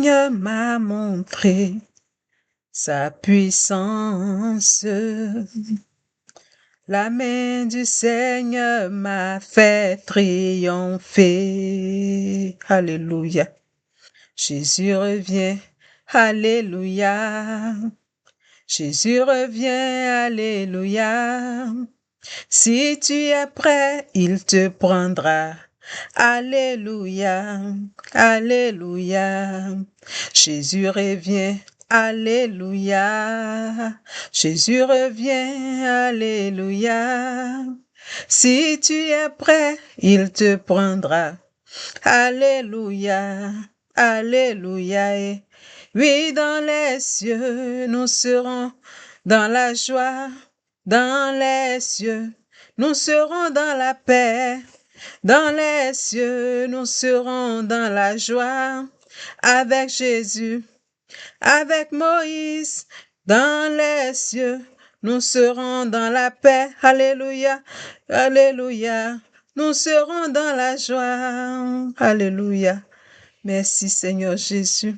Seigneur m'a montré sa puissance. La main du Seigneur m'a fait triompher. Alléluia. Jésus revient. Alléluia. Jésus revient. Alléluia. Si tu es prêt, il te prendra. Alléluia. Alléluia. Jésus revient. Alléluia. Jésus revient. Alléluia. Si tu es prêt, il te prendra. Alléluia. Alléluia. Et oui, dans les cieux, nous serons dans la joie. Dans les cieux, nous serons dans la paix. Dans les cieux, nous serons dans la joie. Avec Jésus, avec Moïse, dans les cieux, nous serons dans la paix. Alléluia, alléluia. Nous serons dans la joie. Alléluia. Merci Seigneur Jésus.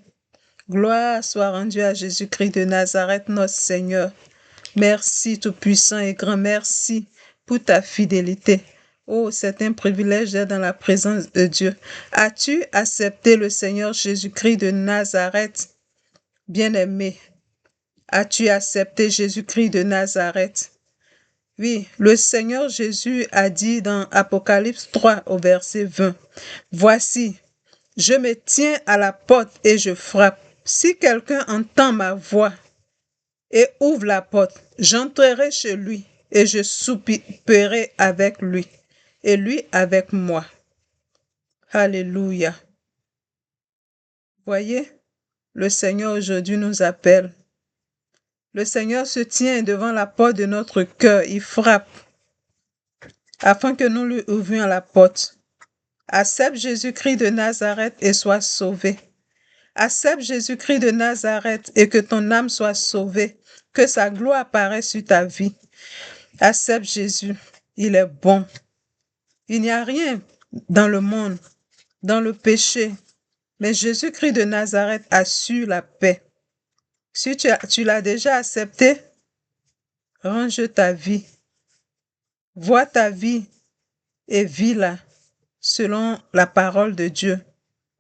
Gloire soit rendue à Jésus-Christ de Nazareth, notre Seigneur. Merci Tout-Puissant et Grand, merci pour ta fidélité. Oh, c'est un privilège d'être dans la présence de Dieu. As-tu accepté le Seigneur Jésus-Christ de Nazareth? Bien-aimé, as-tu accepté Jésus-Christ de Nazareth? Oui, le Seigneur Jésus a dit dans Apocalypse 3 au verset 20, « Voici, je me tiens à la porte et je frappe. Si quelqu'un entend ma voix et ouvre la porte, j'entrerai chez lui et je souperai avec lui et lui avec moi. » Alléluia. Voyez, le Seigneur aujourd'hui nous appelle. Le Seigneur se tient devant la porte de notre cœur, il frappe afin que nous lui ouvrions la porte. Accepte Jésus-Christ de Nazareth et sois sauvé. Accepte Jésus-Christ de Nazareth et que ton âme soit sauvée, que sa gloire apparaisse sur ta vie. Accepte Jésus, il est bon. Il n'y a rien dans le monde, dans le péché, mais Jésus-Christ de Nazareth assure la paix. Si tu l'as déjà accepté, range ta vie, vois ta vie et vis-la selon la parole de Dieu,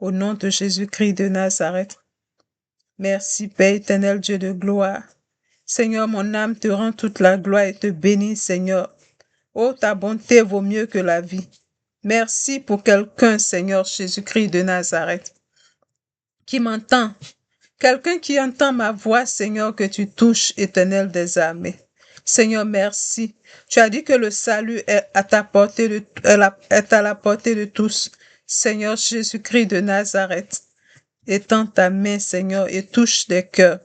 au nom de Jésus-Christ de Nazareth. Merci Père éternel, Dieu de gloire. Seigneur, mon âme te rend toute la gloire et te bénit, Seigneur. Oh, ta bonté vaut mieux que la vie. Merci pour quelqu'un, Seigneur Jésus-Christ de Nazareth, qui m'entend. Quelqu'un qui entend ma voix, Seigneur, que tu touches, éternel des armées. Seigneur, merci. Tu as dit que le salut est à la portée de tous. Seigneur Jésus-Christ de Nazareth, étends ta main, Seigneur, et touche des cœurs.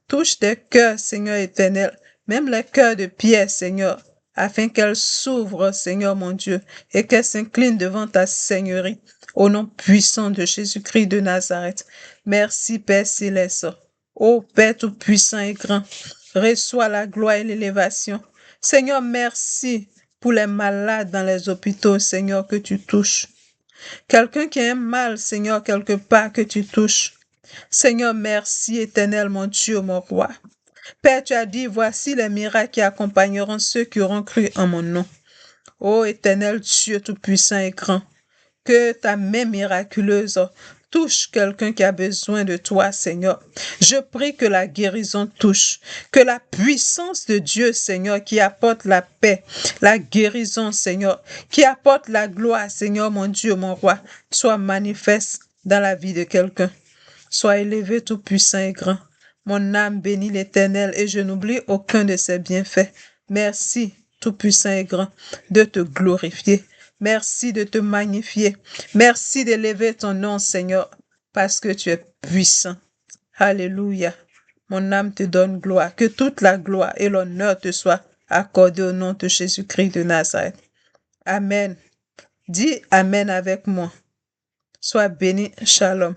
Touche des cœurs, Seigneur éternel, même les cœurs de pierre, Seigneur, afin qu'elles s'ouvrent, Seigneur mon Dieu, et qu'elles s'inclinent devant ta Seigneurie, au nom puissant de Jésus-Christ de Nazareth. Merci, Père céleste. Ô Père tout-puissant et grand, reçois la gloire et l'élévation. Seigneur, merci pour les malades dans les hôpitaux, Seigneur, que tu touches. Quelqu'un qui a un mal, Seigneur, quelque part, que tu touches. Seigneur, merci, éternel, mon Dieu, mon roi. Père, tu as dit, voici les miracles qui accompagneront ceux qui auront cru en mon nom. Ô éternel Dieu tout-puissant et grand, que ta main miraculeuse touche quelqu'un qui a besoin de toi, Seigneur. Je prie que la guérison touche, que la puissance de Dieu, Seigneur, qui apporte la paix, la guérison, Seigneur, qui apporte la gloire, Seigneur, mon Dieu, mon roi, soit manifeste dans la vie de quelqu'un. Sois élevé tout-puissant et grand. Mon âme bénit l'Éternel et je n'oublie aucun de ses bienfaits. Merci, tout-puissant et grand, de te glorifier. Merci de te magnifier. Merci d'élever ton nom, Seigneur, parce que tu es puissant. Alléluia. Mon âme te donne gloire. Que toute la gloire et l'honneur te soient accordés au nom de Jésus-Christ de Nazareth. Amen. Dis Amen avec moi. Sois béni. Shalom.